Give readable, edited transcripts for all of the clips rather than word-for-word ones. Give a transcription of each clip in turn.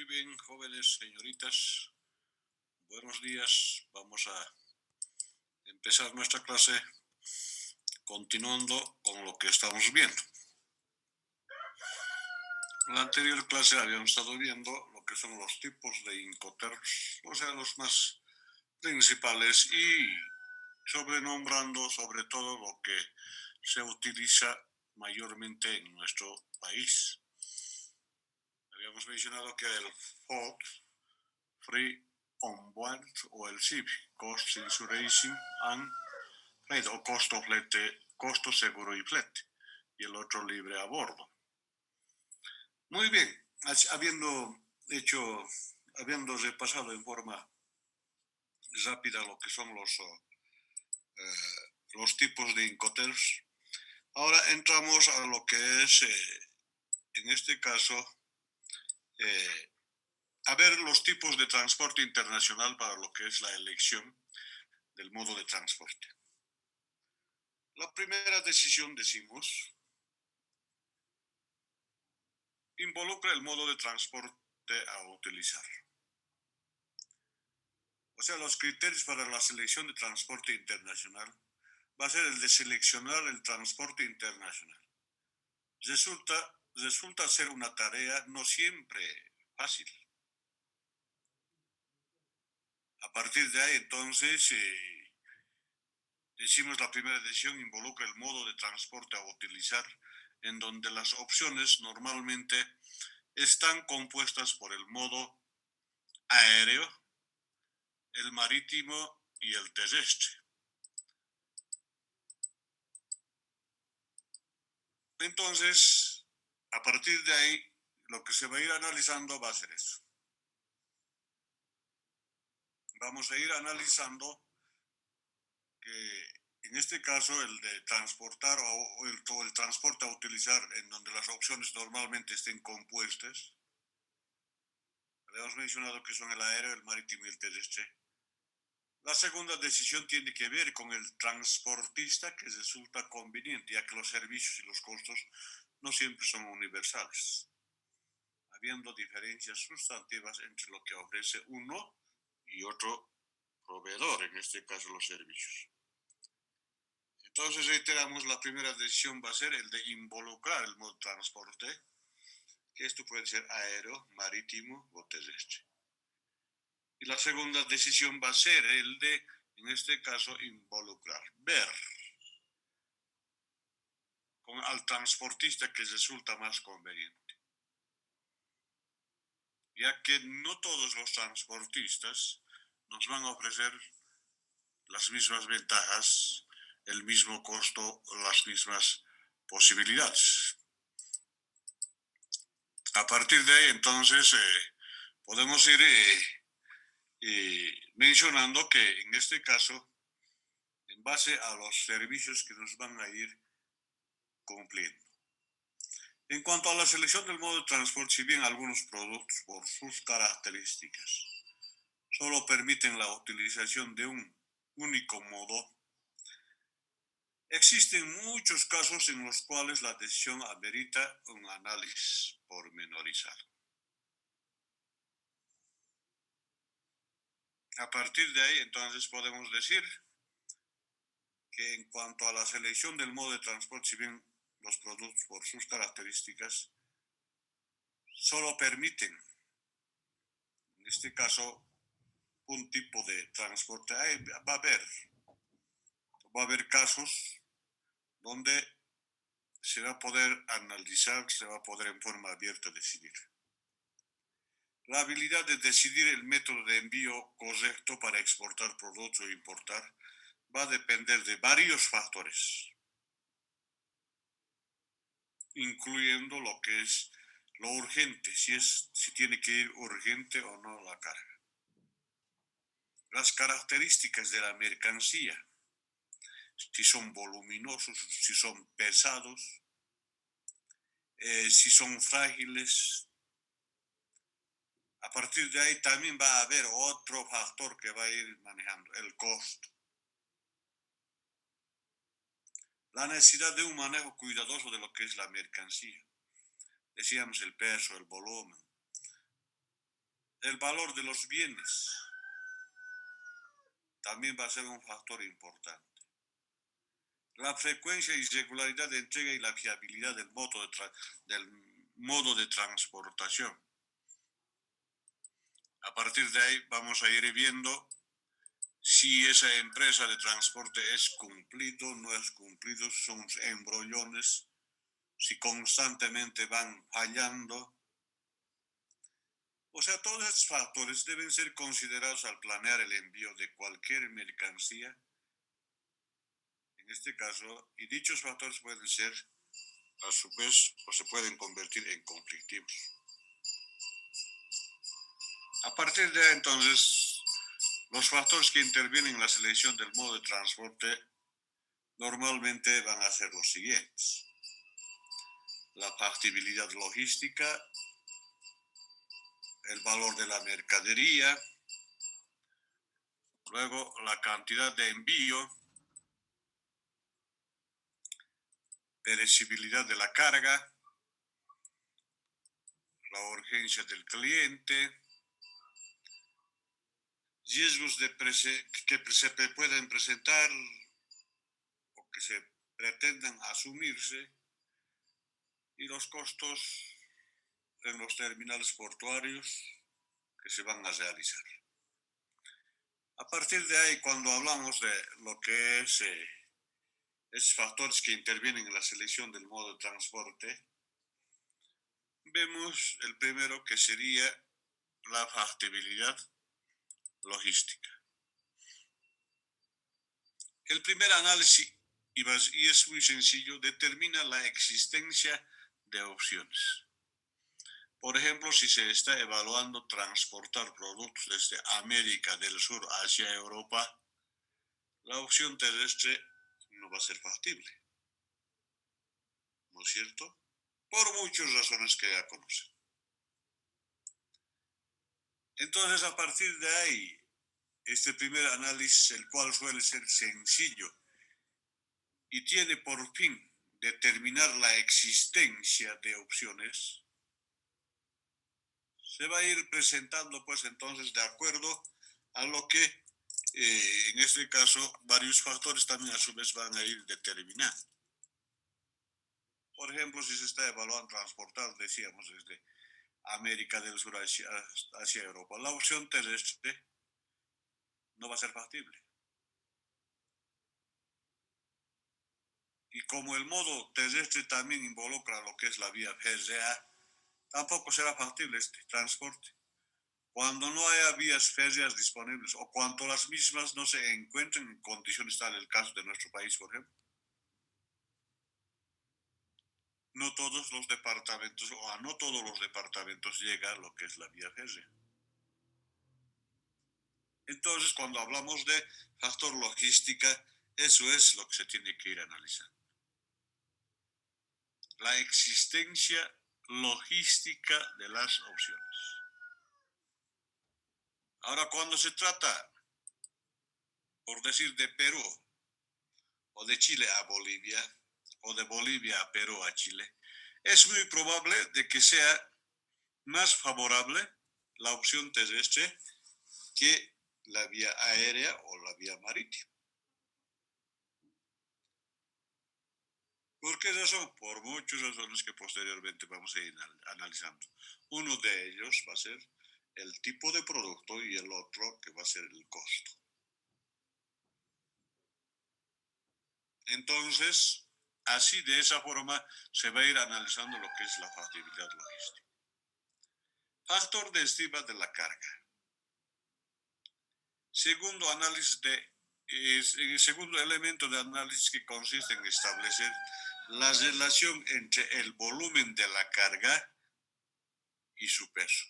Muy bien, jóvenes, señoritas, buenos días. Vamos a empezar nuestra clase continuando con lo que estamos viendo. En la anterior clase habíamos estado viendo lo que son los tipos de incoterms, o sea, los más principales, y sobrenombrando sobre todo lo que se utiliza mayormente en nuestro país. Habíamos mencionado que el FOD, Free on Board, o el CIP, Cost Insurance and Flete, o costo seguro y flete, y el otro libre a bordo. Muy bien, habiendo repasado en forma rápida lo que son los tipos de Incoterms, ahora entramos a lo que es, en este caso, a ver los tipos de transporte internacional para lo que es la elección del modo de transporte. La primera decisión, decimos, involucra el modo de transporte a utilizar. O sea, los criterios para la selección de transporte internacional va a ser el de seleccionar el transporte internacional. Resulta ser una tarea no siempre fácil. A partir de ahí, entonces, decimos la primera decisión involucra el modo de transporte a utilizar, en donde las opciones normalmente están compuestas por el modo aéreo, el marítimo y el terrestre. Entonces, a partir de ahí, lo que se va a ir analizando va a ser eso. Vamos a ir analizando que en este caso el de transportar o el transporte a utilizar, en donde las opciones normalmente estén compuestas. Habíamos mencionado que son el aéreo, el marítimo y el terrestre. La segunda decisión tiene que ver con el transportista, que resulta conveniente, ya que los servicios y los costos no siempre son universales, habiendo diferencias sustantivas entre lo que ofrece uno y otro proveedor, en este caso los servicios. Entonces, reiteramos, la primera decisión va a ser el de involucrar el modo de transporte, que esto puede ser aéreo, marítimo o terrestre. Y la segunda decisión va a ser el de, en este caso, involucrar, ver al transportista que resulta más conveniente. Ya que no todos los transportistas nos van a ofrecer las mismas ventajas, el mismo costo, las mismas posibilidades. A partir de ahí, entonces, podemos ir mencionando que en este caso, en base a los servicios que nos van a ir cumpliendo. En cuanto a la selección del modo de transporte, si bien algunos productos por sus características solo permiten la utilización de un único modo, existen muchos casos en los cuales la decisión amerita un análisis pormenorizado. A partir de ahí, entonces, podemos decir que en cuanto a la selección del modo de transporte, si bien los productos por sus características solo permiten, en este caso, un tipo de transporte, va a haber casos donde se va a poder analizar, se va a poder en forma abierta decidir. La habilidad de decidir el método de envío correcto para exportar productos o importar va a depender de varios factores, incluyendo lo que es lo urgente, si tiene que ir urgente o no la carga. Las características de la mercancía, si son voluminosos, si son pesados, si son frágiles. A partir de ahí también va a haber otro factor que va a ir manejando, el costo. La necesidad de un manejo cuidadoso de lo que es la mercancía. Decíamos el peso, el volumen. El valor de los bienes también va a ser un factor importante. La frecuencia y regularidad de entrega y la fiabilidad del modo de transportación. A partir de ahí vamos a ir viendo si esa empresa de transporte es cumplido, no es cumplido, son embrollones, si constantemente van fallando. O sea, todos estos factores deben ser considerados al planear el envío de cualquier mercancía, en este caso, y dichos factores pueden ser, a su vez, o se pueden convertir en conflictivos. A partir de ahí, entonces, los factores que intervienen en la selección del modo de transporte normalmente van a ser los siguientes: la factibilidad logística, el valor de la mercadería, luego la cantidad de envío, perecibilidad de la carga, la urgencia del cliente, riesgos que se pueden presentar o que se pretendan asumirse, y los costos en los terminales portuarios que se van a realizar. A partir de ahí, cuando hablamos de lo que es esos factores que intervienen en la selección del modo de transporte, vemos el primero, que sería la factibilidad logística. El primer análisis, y es muy sencillo, determina la existencia de opciones. Por ejemplo, si se está evaluando transportar productos desde América del Sur hacia Europa, la opción terrestre no va a ser factible, ¿no es cierto? Por muchas razones que ya conocen. Entonces, a partir de ahí, este primer análisis, el cual suele ser sencillo y tiene por fin determinar la existencia de opciones, se va a ir presentando pues entonces de acuerdo a lo que en este caso varios factores también a su vez van a ir determinando. Por ejemplo, si se está evaluando transportar, decíamos, desde América del Sur hacia Europa, la opción terrestre no va a ser factible. Y como el modo terrestre también involucra lo que es la vía férrea, tampoco será factible este transporte. Cuando no haya vías férreas disponibles o cuando las mismas no se encuentren en condiciones, tal el caso de nuestro país, por ejemplo. No todos los departamentos o a no todos los departamentos llega lo que es la vía férrea. Entonces, cuando hablamos de factor logística, eso es lo que se tiene que ir analizando. La existencia logística de las opciones. Ahora, cuando se trata, por decir, de Perú o de Chile a Bolivia, o de Bolivia a Perú a Chile, es muy probable de que sea más favorable la opción terrestre que la vía aérea o la vía marítima. ¿Por qué razón? Por muchas razones que posteriormente vamos a ir analizando. Uno de ellos va a ser el tipo de producto y el otro que va a ser el costo. Entonces, así de esa forma se va a ir analizando lo que es la factibilidad logística. Factor de estima de la carga. Segundo análisis el segundo elemento de análisis, que consiste en establecer la relación entre el volumen de la carga y su peso.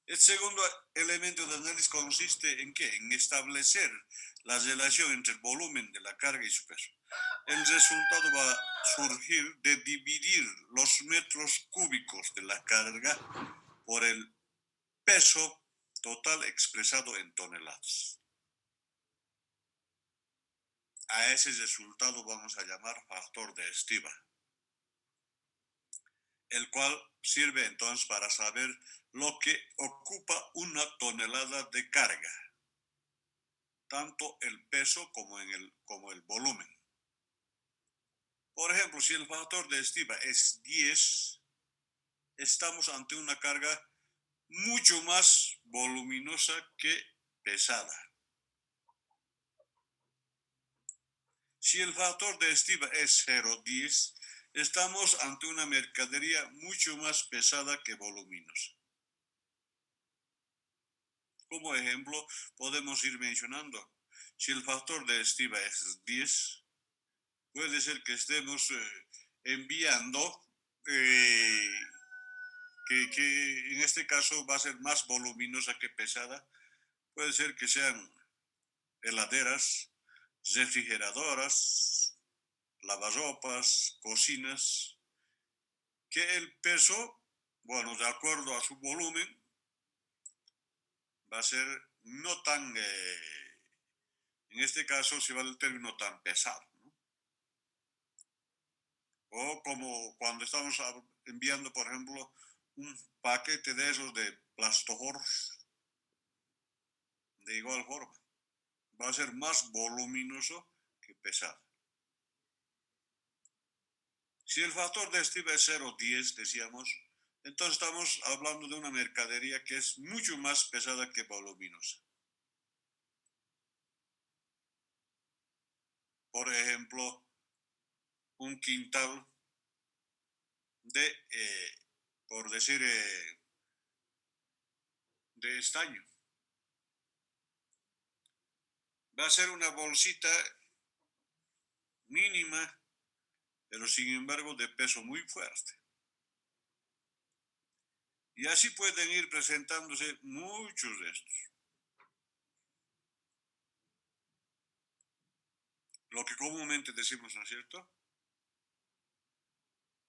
El segundo elemento de análisis consiste en ¿qué? En establecer la relación entre el volumen de la carga y su peso. El resultado va a surgir de dividir los metros cúbicos de la carga por el peso total expresado en toneladas. A ese resultado vamos a llamar factor de estima. el cual sirve entonces para saber lo que ocupa una tonelada de carga, tanto el peso como el volumen. Por ejemplo, si el factor de estima es 10, estamos ante una carga mucho más voluminosa que pesada. Si el factor de estima es 0,10, estamos ante una mercadería mucho más pesada que voluminosa. Como ejemplo, podemos ir mencionando, si el factor de estima es 10, puede ser que estemos enviando, eh, que en este caso va a ser más voluminosa que pesada. Puede ser que sean heladeras, refrigeradoras, lavarropas, cocinas, que el peso, bueno, de acuerdo a su volumen, va a ser no tan, en este caso se va el término tan pesado, ¿no? O como cuando estamos enviando, por ejemplo, un paquete de esos de plastojoros, de igual forma, va a ser más voluminoso que pesado. Si el factor de estima es 0,10, decíamos, entonces estamos hablando de una mercadería que es mucho más pesada que voluminosa. Por ejemplo, un quintal de, por decir, de estaño. Va a ser una bolsita mínima, pero sin embargo de peso muy fuerte. Y así pueden ir presentándose muchos de estos. Lo que comúnmente decimos, ¿no es cierto?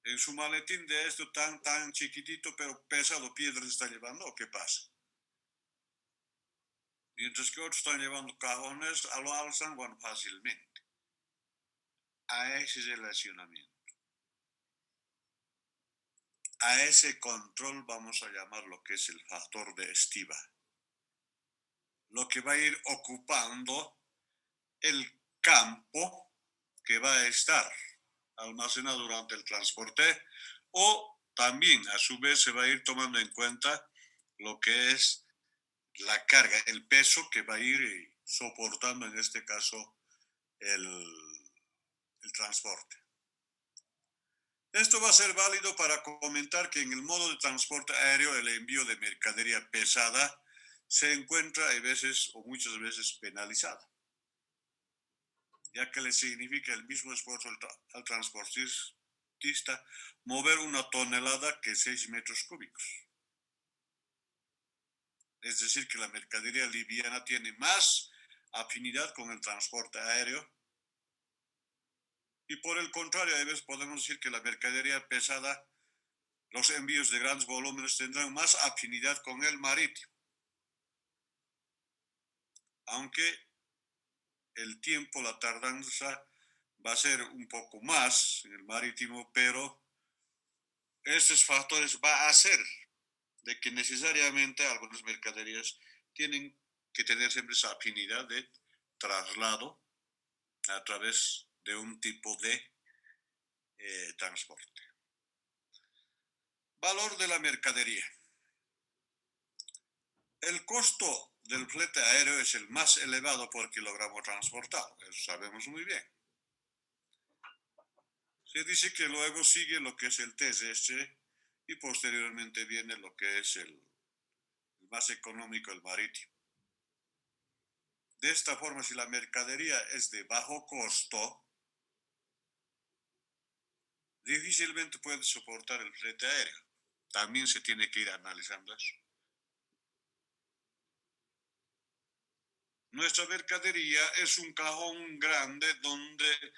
En su maletín de esto tan chiquitito, pero pesado, piedras está llevando, ¿o qué pasa? Mientras que otros están llevando cajones, a lo alzan, bueno, fácilmente. A ese relacionamiento, a ese control vamos a llamar lo que es el factor de estiva. Lo que va a ir ocupando el campo que va a estar almacenado durante el transporte, o también a su vez se va a ir tomando en cuenta lo que es la carga, el peso que va a ir soportando en este caso el, el transporte. Esto va a ser válido para comentar que en el modo de transporte aéreo el envío de mercadería pesada se encuentra a veces o muchas veces penalizada, ya que le significa el mismo esfuerzo al transportista mover una tonelada que 6 metros cúbicos. Es decir, que la mercadería liviana tiene más afinidad con el transporte aéreo, y por el contrario, a veces podemos decir que la mercadería pesada, los envíos de grandes volúmenes tendrán más afinidad con el marítimo, aunque el tiempo, la tardanza va a ser un poco más en el marítimo, pero estos factores va a hacer de que necesariamente algunas mercaderías tienen que tener siempre esa afinidad de traslado a través de un tipo de transporte. Valor de la mercadería. El costo del flete aéreo es el más elevado por kilogramo transportado, eso sabemos muy bien. Se dice que luego sigue lo que es el terrestre y posteriormente viene lo que es el más económico, el marítimo. De esta forma, si la mercadería es de bajo costo, difícilmente puede soportar el flete aéreo. También se tiene que ir analizando eso. Nuestra mercadería es un cajón grande donde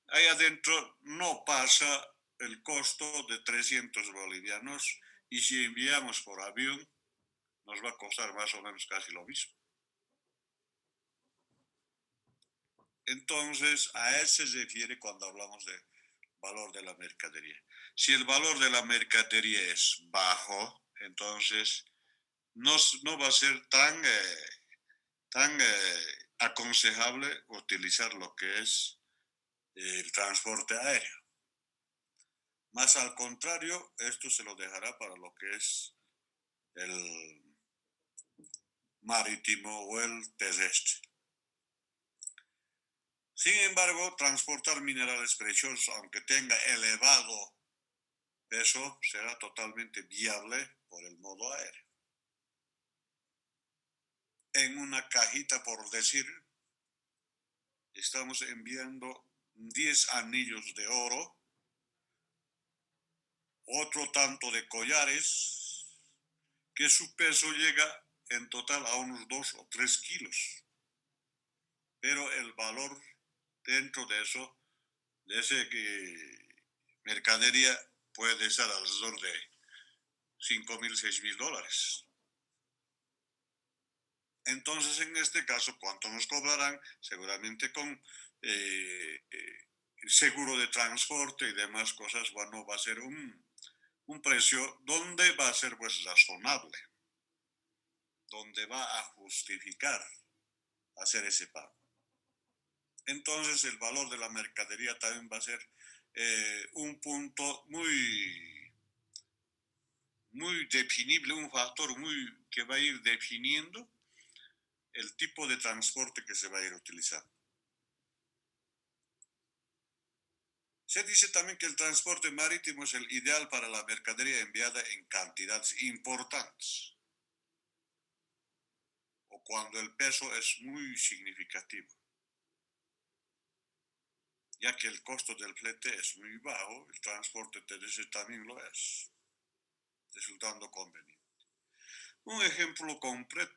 ahí adentro no pasa el costo de 300 bolivianos, y si enviamos por avión nos va a costar más o menos casi lo mismo. Entonces, a eso se refiere cuando hablamos de valor de la mercadería. Si el valor de la mercadería es bajo, entonces no va a ser tan aconsejable utilizar lo que es el transporte aéreo. Más al contrario, esto se lo dejará para lo que es el marítimo o el terrestre. Sin embargo, transportar minerales preciosos, aunque tenga elevado peso, será totalmente viable por el modo aéreo. En una cajita, por decir, estamos enviando 10 anillos de oro, otro tanto de collares, que su peso llega en total a unos 2 o 3 kilos. Pero el valor dentro de eso, de ese mercadería, puede estar alrededor de 5,000, 6,000 dólares. Entonces, en este caso, ¿cuánto nos cobrarán? Seguramente con seguro de transporte y demás cosas, bueno, va a ser un precio donde va a ser pues razonable, donde va a justificar hacer ese pago. Entonces, el valor de la mercadería también va a ser un punto muy definible, un factor que va a ir definiendo el tipo de transporte que se va a ir utilizando. Se dice también que el transporte marítimo es el ideal para la mercadería enviada en cantidades importantes o cuando el peso es muy significativo, ya que el costo del flete es muy bajo, el transporte terrestre también lo es, resultando conveniente. Un ejemplo concreto,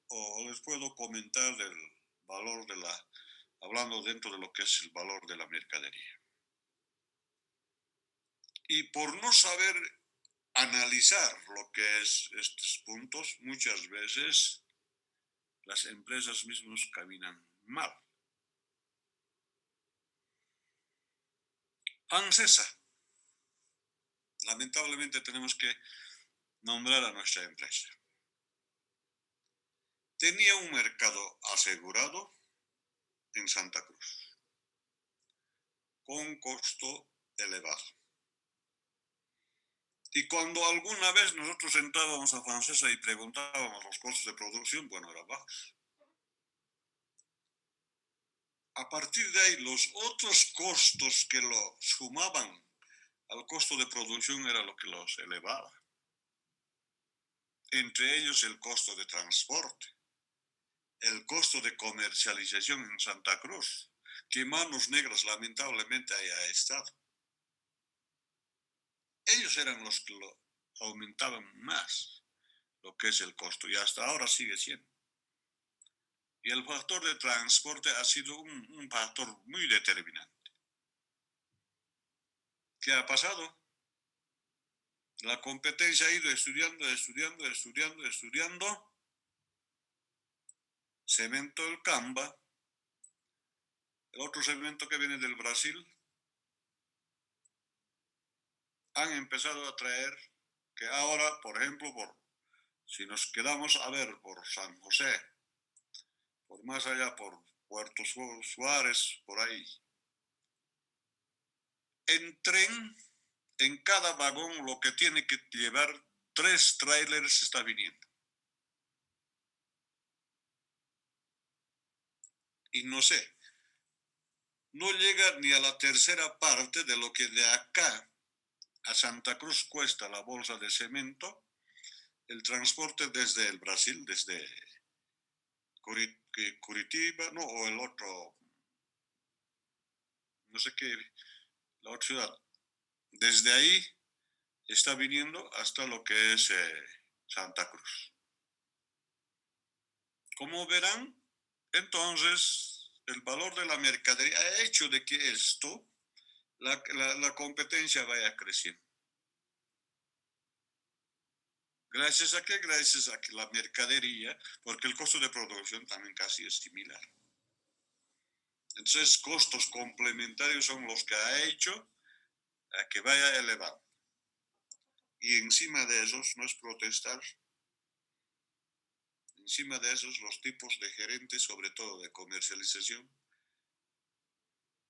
o les puedo comentar del valor hablando dentro de lo que es el valor de la mercadería. Y por no saber analizar lo que es estos puntos, muchas veces las empresas mismas caminan mal. ANSESA. Lamentablemente tenemos que nombrar a nuestra empresa. Tenía un mercado asegurado en Santa Cruz, con costo elevado. Y cuando alguna vez nosotros entrábamos a Francesa y preguntábamos los costos de producción, bueno, eran bajos. A partir de ahí, los otros costos que lo sumaban al costo de producción era lo que los elevaba. Entre ellos el costo de transporte, el costo de comercialización en Santa Cruz, que Manos Negras lamentablemente haya estado. Ellos eran los que lo aumentaban más, lo que es el costo, y hasta ahora sigue siendo. Y el factor de transporte ha sido un factor muy determinante. ¿Qué ha pasado? La competencia ha ido estudiando. Cemento el Camba, el otro cemento que viene del Brasil, han empezado a traer que ahora, por ejemplo, si nos quedamos a ver por San José, por más allá, por Puerto Suárez, por ahí, en tren, en cada vagón lo que tiene que llevar 3 trailers está viniendo. Y no sé, no llega ni a la tercera parte de lo que de acá a Santa Cruz cuesta la bolsa de cemento, el transporte desde el Brasil, desde Curitiba, no, o el otro, no sé qué, la otra ciudad. Desde ahí está viniendo hasta lo que es Santa Cruz. Como verán, entonces, el valor de la mercadería ha hecho de que la competencia vaya creciendo. ¿Gracias a qué? Gracias a que la mercadería, porque el costo de producción también casi es similar. Entonces, costos complementarios son los que ha hecho a que vaya elevando. Y encima de esos, no es protestar, encima de esos los tipos de gerentes, sobre todo de comercialización,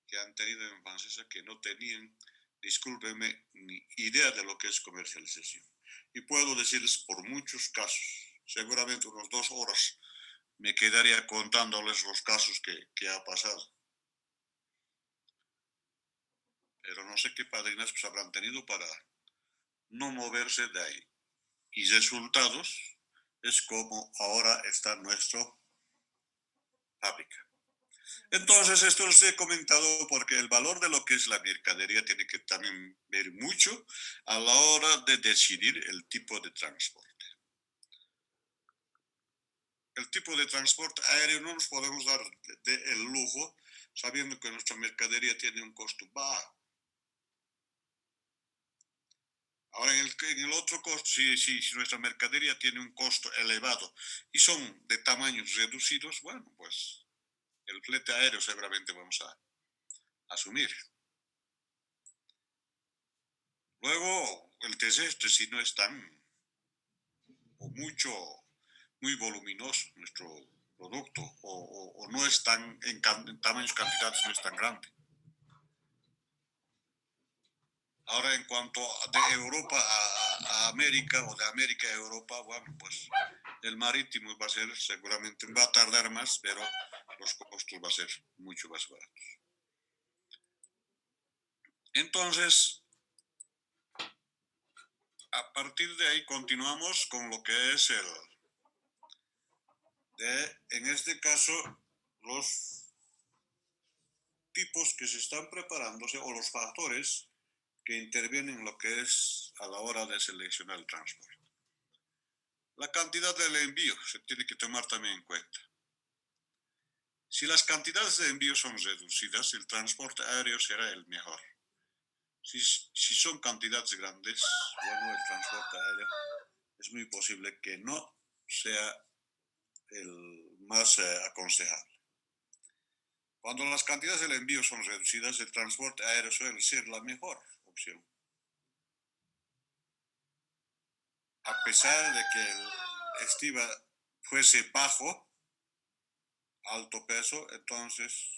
que han tenido en Francesa que no tenían, discúlpenme, ni idea de lo que es comercialización. Y puedo decirles por muchos casos, seguramente unos 2 horas, me quedaría contándoles los casos que ha pasado. Pero no sé qué padrinazgos habrán tenido para no moverse de ahí. Y resultados es como ahora está nuestro fábrica. Entonces, esto les he comentado porque el valor de lo que es la mercadería tiene que también ver mucho a la hora de decidir el tipo de transporte. El tipo de transporte aéreo no nos podemos dar el lujo sabiendo que nuestra mercadería tiene un costo bajo. Ahora, en el otro costo, si nuestra mercadería tiene un costo elevado y son de tamaños reducidos, bueno, pues el flete aéreo seguramente vamos a asumir. Luego, el terrestre, si no es tan o mucho, muy voluminoso nuestro producto o no es tan, en tamaños, cantidades, no es tan grande. Ahora, en cuanto de Europa a América o de América a Europa, bueno, pues el marítimo va a ser, seguramente va a tardar más, pero los costos va a ser mucho más baratos. Entonces, a partir de ahí continuamos con lo que es en este caso, los tipos que se están preparándose o los factores que intervienen en lo que es a la hora de seleccionar el transporte. La cantidad del envío se tiene que tomar también en cuenta. Si las cantidades de envío son reducidas, el transporte aéreo será el mejor. Si son cantidades grandes, bueno, el transporte aéreo es muy posible que no sea el más aconsejable. Cuando las cantidades del envío son reducidas, el transporte aéreo suele ser la mejor opción. A pesar de que el estiva fuese bajo, alto peso, entonces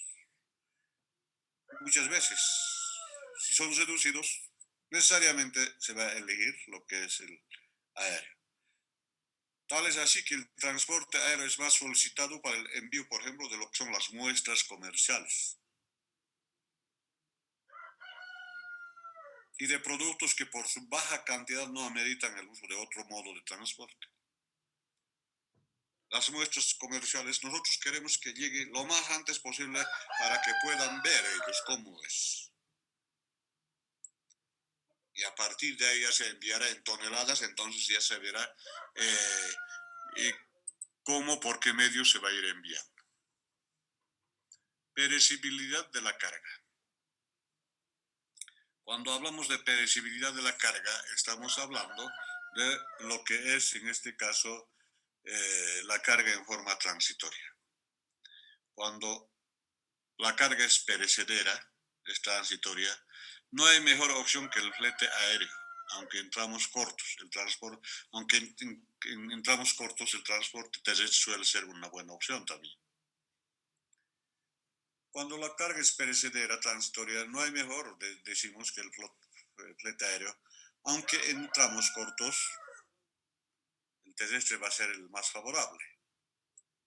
muchas veces, si son reducidos, necesariamente se va a elegir lo que es el aéreo. Tal es así que el transporte aéreo es más solicitado para el envío, por ejemplo, de lo que son las muestras comerciales y de productos que por su baja cantidad no ameritan el uso de otro modo de transporte. Las muestras comerciales, nosotros queremos que llegue lo más antes posible para que puedan ver ellos cómo es. Y a partir de ahí ya se enviará en toneladas, entonces ya se verá cómo, por qué medio se va a ir enviando. Perecibilidad de la carga. Cuando hablamos de perecibilidad de la carga, estamos hablando de lo que es, en este caso, la carga en forma transitoria. Cuando la carga es perecedera, es transitoria, no hay mejor opción que el flete aéreo, aunque entramos cortos. Aunque entramos cortos, el transporte terrestre suele ser una buena opción también. Cuando la carga es perecedera, transitoria, no hay mejor, decimos, que el flete aéreo, aunque en tramos cortos, el terrestre va a ser el más favorable.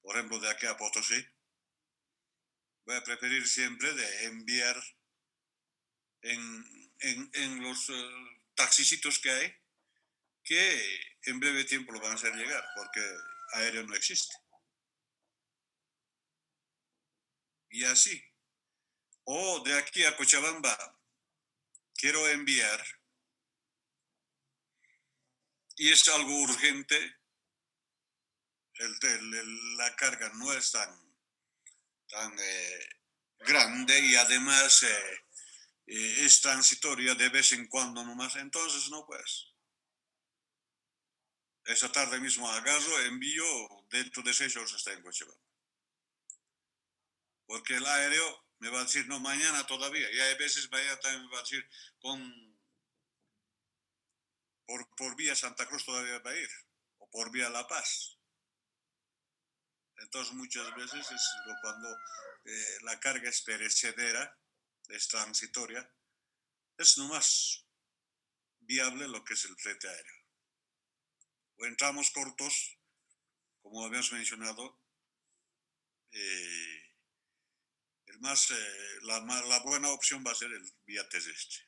Por ejemplo, de aquí a Potosí, voy a preferir siempre de enviar en los taxicitos que hay, que en breve tiempo lo van a hacer llegar, porque aéreo no existe. Y así. O de aquí a Cochabamba, quiero enviar, y es algo urgente, la carga no es tan grande y además es transitoria de vez en cuando nomás, entonces no pues. Esa tarde mismo agarro, envío, dentro de 6 horas está en Cochabamba. Porque el aéreo me va a decir, no, mañana todavía. Y hay veces mañana también me va a decir, por vía Santa Cruz todavía va a ir, o por vía La Paz. Entonces muchas veces cuando la carga es perecedera, es transitoria, es nomás viable lo que es el flete aéreo. O entramos cortos, como habíamos mencionado, eh, la buena opción va a ser el vía terrestre.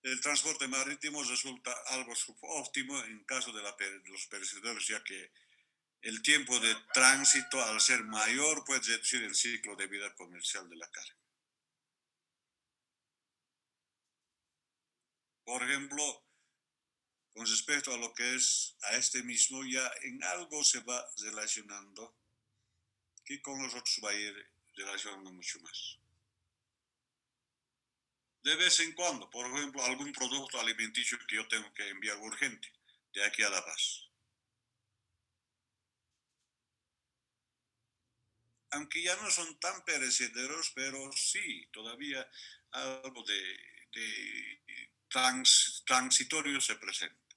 El transporte marítimo resulta algo subóptimo en caso de los perecederos, ya que el tiempo de tránsito, al ser mayor, puede reducir el ciclo de vida comercial de la carga. Por ejemplo, con respecto a lo que es a este mismo, ya en algo se va relacionando, que con los otros va a ir relacionando mucho más. De vez en cuando, por ejemplo, algún producto alimenticio que yo tengo que enviar urgente de aquí a La Paz. Aunque ya no son tan perecederos, pero sí, todavía algo de transitorio se presenta.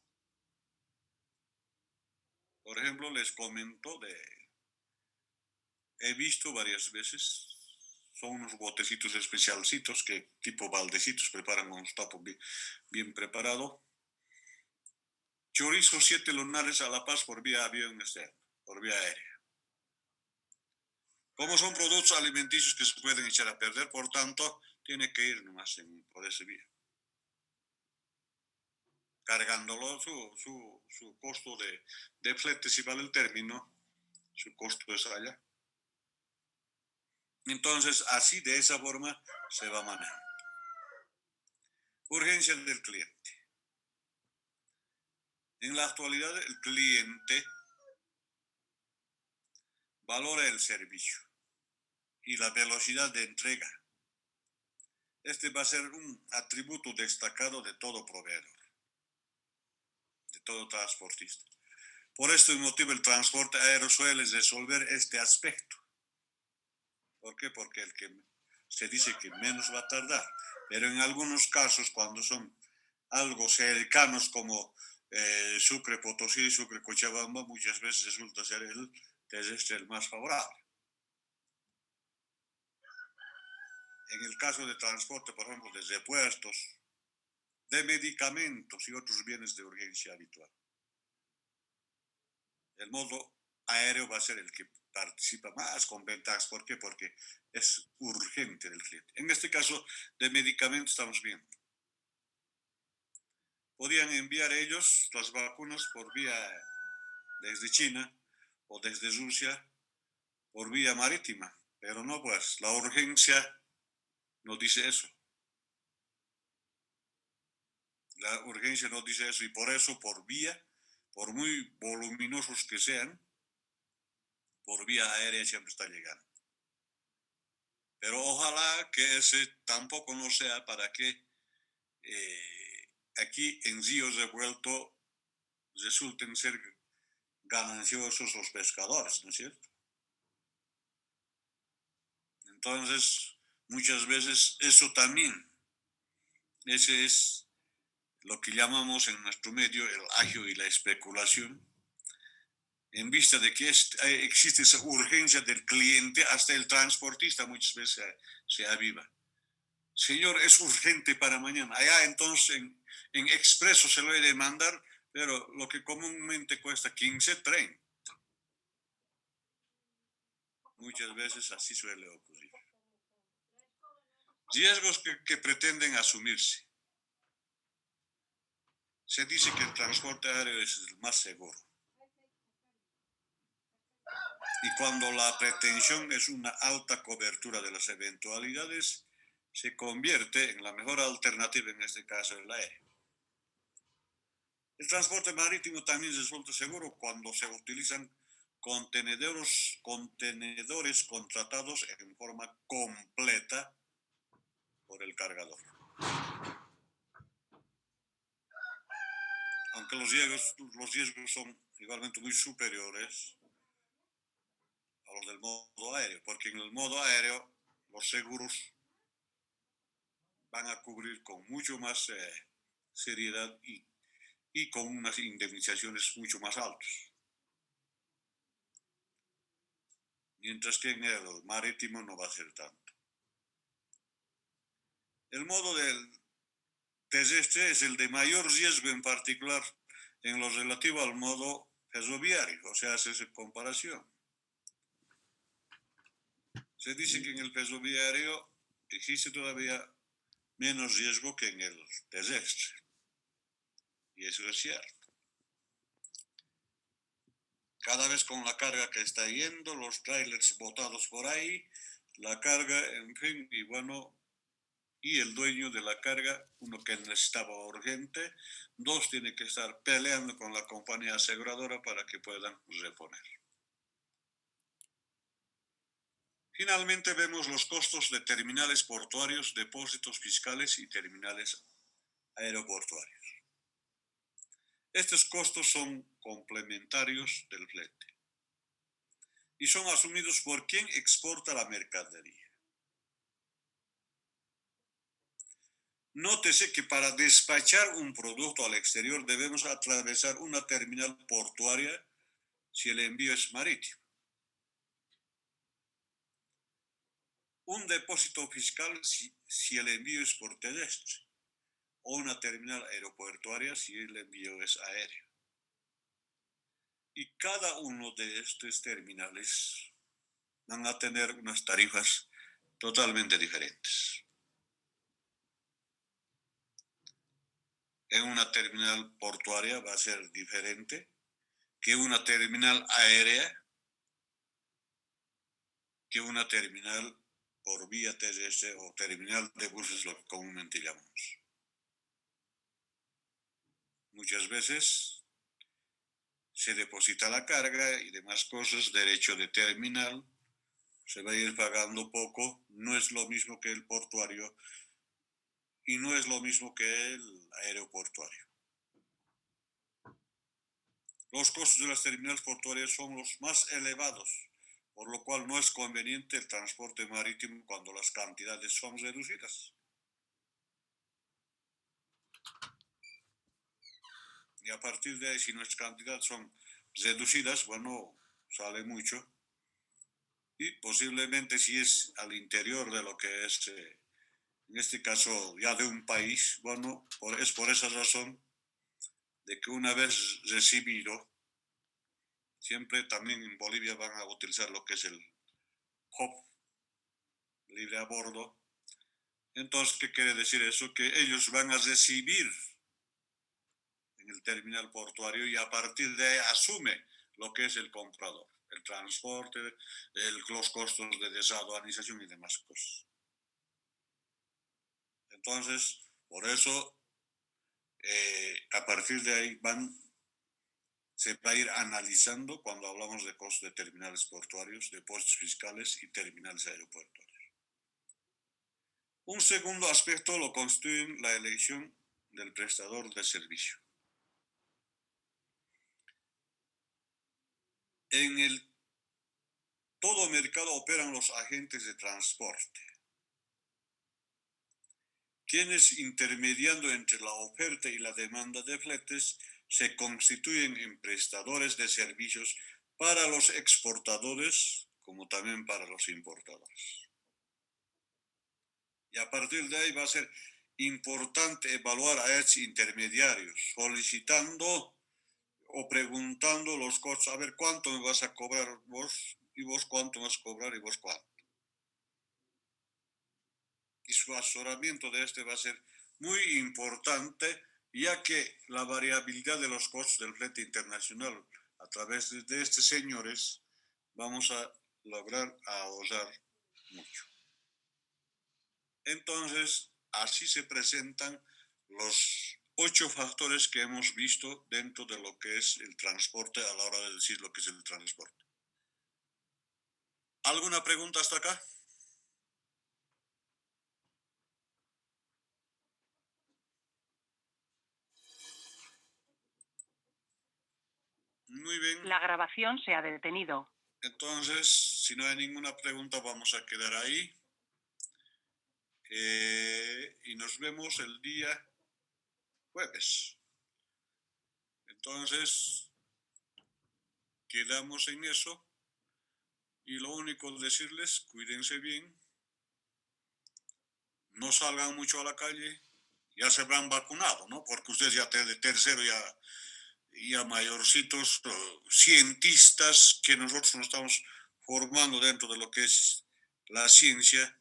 Por ejemplo, les comento he visto varias veces, son unos botecitos especialcitos que tipo baldecitos preparan con un tapo bien preparado. Chorizo 7 lunares a La Paz por vía avión externo, por vía aérea. Como son productos alimenticios que se pueden echar a perder, por tanto, tiene que ir nomás por ese vía. Cargándolo su costo de flete, si vale el término, su costo es allá. Entonces, así de esa forma se va manejando. Urgencia del cliente. En la actualidad, el cliente valora el servicio y la velocidad de entrega. Este va a ser un atributo destacado de todo proveedor, de todo transportista. Por este motivo, el transporte aéreo suele resolver este aspecto. ¿Por qué? Porque el que se dice que menos va a tardar. Pero en algunos casos, cuando son algo cercanos como Sucre, Potosí, Sucre, Cochabamba, muchas veces resulta ser el más favorable. En el caso de transporte, por ejemplo, desde puertos, de medicamentos y otros bienes de urgencia habitual, el modo aéreo va a ser el que participa más con ventajas. ¿Por qué? Porque es urgente del cliente. En este caso, de medicamentos estamos viendo. Podían enviar ellos las vacunas por vía desde China o desde Rusia por vía marítima, pero no, pues la urgencia no dice eso. La urgencia no dice eso y por eso por muy voluminosos que sean, por vía aérea siempre está llegando. Pero ojalá que ese tampoco no sea para que aquí en ríos revueltos resulten ser gananciosos los pescadores, ¿no es cierto? Entonces, muchas veces eso también, ese es lo que llamamos en nuestro medio el agio y la especulación, en vista de que existe esa urgencia del cliente, hasta el transportista muchas veces se aviva. Señor, es urgente para mañana. Allá entonces en expreso se lo he de mandar, pero lo que comúnmente cuesta 15, 30. Muchas veces así suele ocurrir. Riesgos que pretenden asumirse. Se dice que el transporte aéreo es el más seguro. Y cuando la pretensión es una alta cobertura de las eventualidades, se convierte en la mejor alternativa, en este caso el aéreo. El transporte marítimo también resulta seguro cuando se utilizan contenedores contratados en forma completa por el cargador. Aunque los riesgos son igualmente muy superiores, a los del modo aéreo, porque en el modo aéreo los seguros van a cubrir con mucho más seriedad y con unas indemnizaciones mucho más altas. Mientras que en el marítimo no va a ser tanto. El modo del terrestre es el de mayor riesgo, en particular en lo relativo al modo ferroviario, o sea, hace esa comparación. Se dice que en el ferroviario existe todavía menos riesgo que en el terrestre. Y eso es cierto. Cada vez con la carga que está yendo, los trailers botados por ahí, la carga, en fin, y bueno, y el dueño de la carga, uno que necesitaba urgente, dos tiene que estar peleando con la compañía aseguradora para que puedan reponer. Finalmente vemos los costos de terminales portuarios, depósitos fiscales y terminales aeroportuarios. Estos costos son complementarios del flete y son asumidos por quien exporta la mercadería. Nótese que para despachar un producto al exterior debemos atravesar una terminal portuaria si el envío es marítimo. Un depósito fiscal si el envío es por terrestre, o una terminal aeroportuaria si el envío es aéreo. Y cada uno de estos terminales van a tener unas tarifas totalmente diferentes. En una terminal portuaria va a ser diferente que una terminal aérea, que una terminal por vía terrestre o terminal de buses, lo que comúnmente llamamos. Muchas veces se deposita la carga y demás cosas, derecho de terminal, se va a ir pagando poco, no es lo mismo que el portuario y no es lo mismo que el aeroportuario. Los costos de las terminales portuarias son los más elevados, por lo cual no es conveniente el transporte marítimo cuando las cantidades son reducidas. Y a partir de ahí, si nuestras cantidades son reducidas, bueno, sale mucho. Y posiblemente si es al interior de lo que es, en este caso, ya de un país, bueno, es por esa razón de que una vez recibido, siempre también en Bolivia van a utilizar lo que es el HOP, libre a bordo. Entonces, ¿qué quiere decir eso? Que ellos van a recibir en el terminal portuario y a partir de ahí asume lo que es el comprador, el transporte, los costos de desaduanización y demás cosas. Entonces, por eso, a partir de ahí se va a ir analizando cuando hablamos de costos de terminales portuarios, depósitos fiscales y terminales aeroportuarios. Un segundo aspecto lo constituye la elección del prestador de servicio. En todo mercado operan los agentes de transporte, quienes intermediando entre la oferta y la demanda de fletes se constituyen en prestadores de servicios para los exportadores como también para los importadores. Y a partir de ahí va a ser importante evaluar a estos intermediarios, solicitando o preguntando los costos, a ver cuánto me vas a cobrar vos y vos cuánto vas a cobrar y vos cuánto. Y su asesoramiento de este va a ser muy importante, ya que la variabilidad de los costos del flete internacional a través de estos señores vamos a lograr ahorrar mucho. Entonces, así se presentan los 8 factores que hemos visto dentro de lo que es el transporte a la hora de decir lo que es el transporte. ¿Alguna pregunta hasta acá? Muy bien. La grabación se ha detenido. Entonces, si no hay ninguna pregunta, vamos a quedar ahí. Y nos vemos el día jueves. Entonces, quedamos en eso. Y lo único decirles, cuídense bien. No salgan mucho a la calle. Ya se habrán vacunado, ¿no? Porque ustedes ya de tercero, ya mayorcitos, cientistas, que nosotros nos estamos formando dentro de lo que es la ciencia,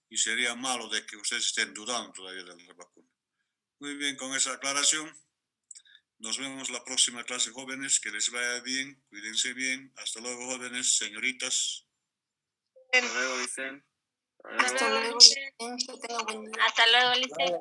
y sería malo de que ustedes estén dudando todavía de la vacuna. Muy bien, con esa aclaración, nos vemos la próxima clase, jóvenes, que les vaya bien, cuídense bien, hasta luego, jóvenes, señoritas. Hasta luego, Vicente. Hasta luego, Licen. Que tenga buen día. Hasta luego, Licen.